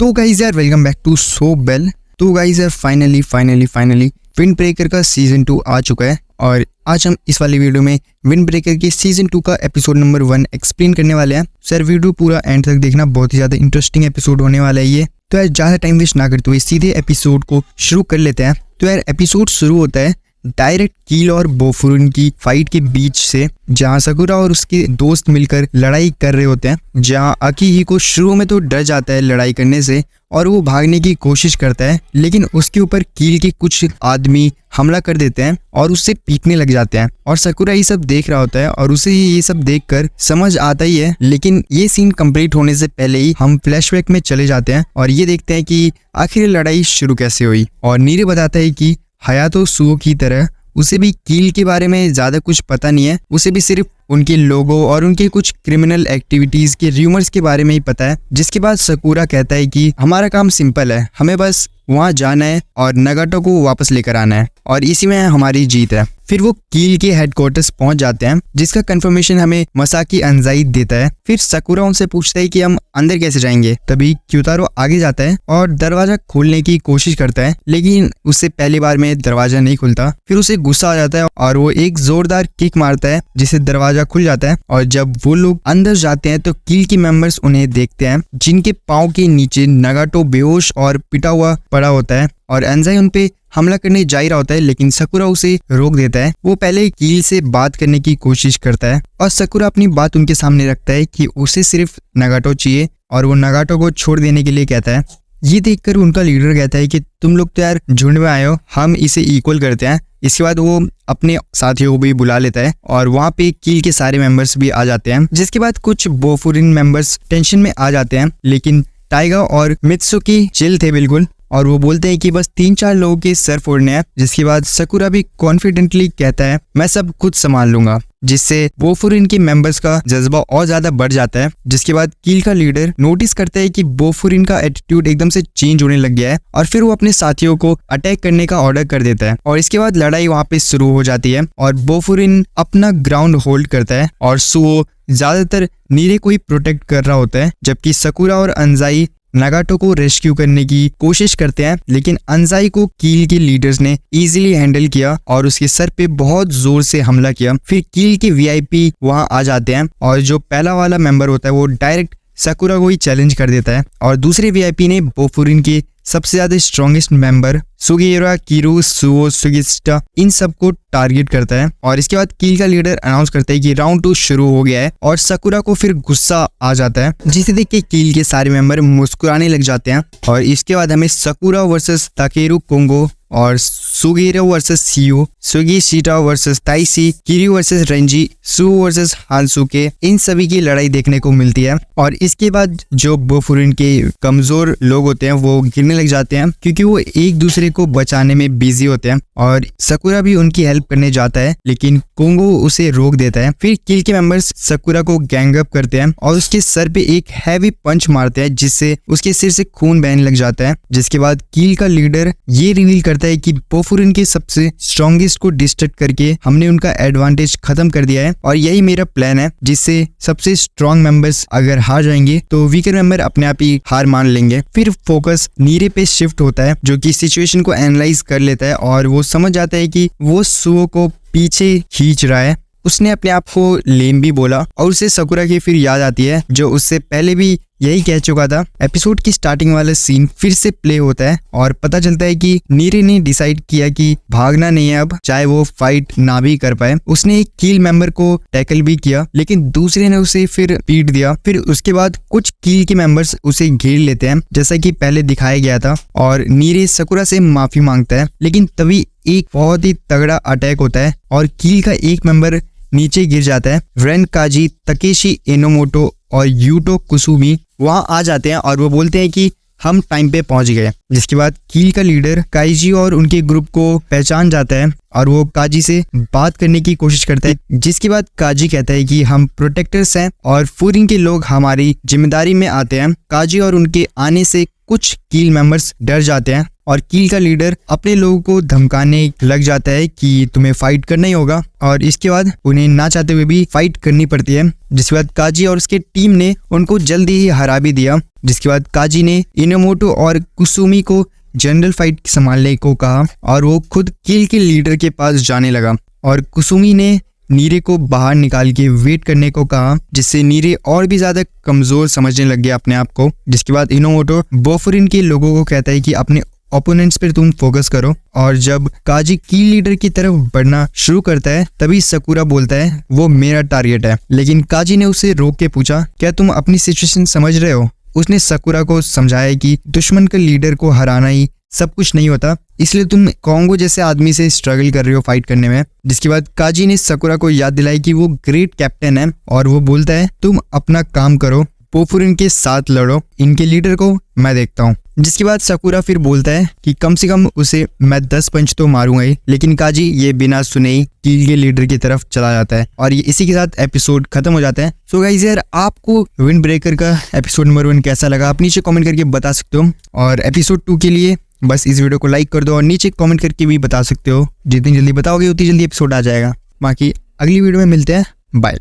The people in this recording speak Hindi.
तो गाइस यार welcome back to so bell. तो गाइस यार फाइनली विंड ब्रेकर का सीजन 2 आ चुका है और आज हम इस वाली वीडियो में विंड ब्रेकर के सीजन 2 का एपिसोड नंबर 1 एक्सप्लेन करने वाले हैं। सर वीडियो पूरा एंड तक देखना, बहुत ही ज्यादा इंटरेस्टिंग एपिसोड होने वाला है ये। तो यार ज्यादा टाइम वेस्ट ना करते हुए सीधे एपिसोड को शुरू कर लेते हैं। तो यार एपिसोड शुरू होता है डायरेक्ट कील और बोफुरिन की फाइट के बीच से, जहां सकुरा और उसके दोस्त मिलकर लड़ाई कर रहे होते हैं। जहां अकीहिको शुरू में तो डर जाता है लड़ाई करने से और वो भागने की कोशिश करता है, लेकिन उसके ऊपर कील के कुछ आदमी हमला कर देते हैं और उससे पीटने लग जाते हैं। और सकुरा ये सब देख रहा होता है और उसे ये सब देखकर समझ आता ही है। लेकिन ये सीन कंप्लीट होने से पहले ही हम फ्लैशबैक में चले जाते हैं और ये देखते हैं कि आखिर लड़ाई शुरू कैसे हुई। और नीरे बताता है कि हयातो सुओ की तरह उसे भी कील के बारे में ज्यादा कुछ पता नहीं है, उसे भी सिर्फ उनके लोगों और उनके कुछ क्रिमिनल एक्टिविटीज के र्यूमर्स के बारे में ही पता है। जिसके बाद सकुरा कहता है कि हमारा काम सिंपल है, हमें बस वहां जाना है और नगाटो को वापस लेकर आना है और इसी में हमारी जीत है। फिर वो कील के हेडक्वार्टर्स पहुंच जाते हैं, जिसका कंफर्मेशन हमें मसाकी अंजाई देता है। फिर सकुरा उनसे पूछता है कि हम अंदर कैसे जाएंगे। तभी क्यूतारो आगे जाता है और दरवाजा खोलने की कोशिश करता है, लेकिन उससे पहली बार में दरवाजा नहीं खुलता। फिर उसे गुस्सा आ जाता है और वो एक जोरदार किक मारता है, जिससे दरवाजा खुल जाता है। और जब वो लोग अंदर जाते हैं तो कील के मेंबर्स उन्हें देखते हैं, जिनके पाँव के नीचे नगाटो बेहोश और पिटा हुआ पड़ा होता है और अंजाई उनपे हमला करने जा रहा होता है, लेकिन सकुरा उसे रोक देता है। वो पहले कील से बात करने की कोशिश करता है और सकुरा अपनी बात उनके सामने रखता है कि उसे सिर्फ नगाटो चाहिए और वो नगाटो को छोड़ देने के लिए कहता है। ये देखकर उनका लीडर कहता है कि तुम लोग तो यार झुंड में आए हो, हम इसे इक्वल करते हैं। इसके बाद वो अपने साथियों को भी बुला लेता है और वहाँ पे कील के सारे मेंबर्स भी आ जाते हैं। जिसके बाद कुछ बोफुरिन मेंबर्स टेंशन में आ जाते हैं, लेकिन टाइगा और मित्सुकी चिल थे बिल्कुल और वो बोलते हैं कि बस 3-4 लोगों के सर फोड़ने हैं। जिसके बाद सकुरा भी कॉन्फिडेंटली कहता है मैं सब खुद संभाल लूंगा, जिससे बोफुरिन के मेंबर्स का जज्बा और ज्यादा बढ़ जाता है। जिसके बाद कील का लीडर नोटिस करता है कि बोफुरिन का एटीट्यूड एकदम से चेंज होने लग गया है और फिर वो अपने साथियों को अटैक करने का ऑर्डर कर देता है। और इसके बाद लड़ाई वहाँ पे शुरू हो जाती है और बोफुरिन अपना ग्राउंड होल्ड करता है और सुओ ज्यादातर नीरे को ही प्रोटेक्ट कर रहा होता है, जबकि सकुरा और अंजाई नगाटो को रेस्क्यू करने की कोशिश करते हैं। लेकिन अंजाई को कील के लीडर्स ने इजीली हैंडल किया और उसके सर पे बहुत जोर से हमला किया। फिर कील के वीआईपी वहां आ जाते हैं और जो पहला वाला मेंबर होता है वो डायरेक्ट सकुरा को ही चैलेंज कर देता है और दूसरे वीआईपी ने बोफुरिन के सबसे ज्यादा स्ट्रॉन्गेस्ट मेंबर सुगिएरा, किरू, सुओ, सुगिस्टा इन सबको टारगेट करता है। और इसके बाद कील का लीडर अनाउंस करता है कि राउंड 2 शुरू हो गया है और सकुरा को फिर गुस्सा आ जाता है, जिसे देख के कील के सारे मेंबर मुस्कुराने लग जाते हैं। और इसके बाद हमें सकुरा वर्सेस ताकेरू कोंगो और सुगिएरा versus CO, सुगिशिटा versus ताइसी, Kiru versus Renzi, सु वर्सेस हानसुके, इन सभी की लड़ाई देखने को मिलती है। और इसके बाद जो बोफुरिन के कमजोर लोग होते हैं वो गिरने लग जाते हैं, क्योंकि वो एक दूसरे को बचाने में बिजी होते हैं। और सकुरा भी उनकी हेल्प करने जाता है, लेकिन कोंगो उसे रोक देता है। फिर कील के मेंबर्स सकुरा को गैंग अप करते हैं और उसके सर पे एक हैवी पंच मारते हैं, जिससे उसके सिर से खून बहने लग जाता है। जिसके बाद कील का लीडर ये रिवील करता है कि बोफुरिन के सबसे स्ट्रॉन्गेस्ट को डिस्ट्रैक्ट करके हमने उनका एडवांटेज खत्म कर दिया है और यही मेरा प्लान है, जिससे सबसे स्ट्रॉन्ग मेंबर्स अगर हार जाएंगे तो वीकर मेंबर अपने आप ही हार मान लेंगे। फिर फोकस नीरे पे शिफ्ट होता है, जो कि सिचुएशन को एनालाइज कर लेता है और वो समझ जाता है कि वो सुओ को पीछे खींच रहा है। उसने अपने आप को लेम भी बोला और उसे सकुरा की फिर याद आती है, जो उससे पहले भी यही कह चुका था। एपिसोड की स्टार्टिंग वाला सीन फिर से प्ले होता है और पता चलता है कि नीरे ने डिसाइड किया कि भागना नहीं है अब, चाहे वो फाइट ना भी कर पाए। उसने एक कील मेंबर को टैकल भी किया, लेकिन दूसरे ने उसे फिर पीट दिया। फिर उसके बाद कुछ कील के मेंबर्स उसे घेर लेते हैं, जैसा कि पहले दिखाया गया था, और नीरे सकुरा से माफी मांगता है। लेकिन तभी एक बहुत ही तगड़ा अटैक होता है और कील का एक मेंबर नीचे गिर जाता है। रेन काजी, तकेशी एनोमोटो और यूटो कुसुमी वहां आ जाते हैं और वो बोलते हैं कि हम टाइम पे पहुंच गए। जिसके बाद कील का लीडर काइजी और उनके ग्रुप को पहचान जाता है और वो काजी से बात करने की कोशिश करता है। जिसके बाद काजी कहता है कि हम प्रोटेक्टर्स हैं और फूरिन के लोग हमारी जिम्मेदारी में आते हैं। काजी और उनके आने से कुछ कील मेंबर्स डर जाते हैं और कील का लीडर अपने लोगों को धमकाने लग जाता है कि तुम्हें फाइट करना ही होगा और इसके बाद उन्हें ना चाहते हुए भी फाइट करनी पड़ती है। जिसके बाद काजी और उसके टीम ने उनको जल्दी ही हरा भी दिया। जिसके बाद काजी ने इनोमोटो और कुसुमी को जनरल फाइट संभालने को कहा और वो खुद किल के लीडर के पास जाने लगा और कुसुमी ने नीरे को बाहर निकाल के वेट करने को कहा, जिससे नीरे और भी ज्यादा कमजोर समझने लग गया अपने आप को। जिसके बाद इनोमोटो बोफरिन के लोगों को कहता है कि अपने ओपोनेंट्स पर तुम फोकस करो और जब काजी की लीडर की तरफ बढ़ना शुरू करता है तभी सकुरा बोलता है वो मेरा टारगेट है। लेकिन काजी ने उसे रोक के पूछा क्या तुम अपनी सिचुएशन समझ रहे हो। उसने सकुरा को समझाया कि दुश्मन के लीडर को हराना ही सब कुछ नहीं होता, इसलिए तुम कॉन्गो जैसे आदमी से स्ट्रगल कर रहे हो फाइट करने में। जिसके बाद काजी ने सकुरा को याद दिलाई कि वो ग्रेट कैप्टन है और वो बोलता है तुम अपना काम करो, बोफुरिन के साथ लड़ो, इनके लीडर को मैं देखता हूँ। जिसके बाद सकुरा फिर बोलता है कि कम से कम उसे मैं 10 पंच तो मारूंगा ही, लेकिन काजी ये बिना सुने ही कील के लीडर की तरफ चला जाता है और ये इसी के साथ एपिसोड खत्म हो जाता है। सो गाइस यार, आपको विंड ब्रेकर का एपिसोड नंबर 1 कैसा लगा आप नीचे कमेंट करके बता सकते हो और एपिसोड 2 के लिए बस इस वीडियो को लाइक कर दो और नीचे कमेंट करके भी बता सकते हो। जितनी जल्दी बताओगे उतनी जल्दी एपिसोड आ जाएगा। बाकी अगली वीडियो में मिलते हैं, बाय।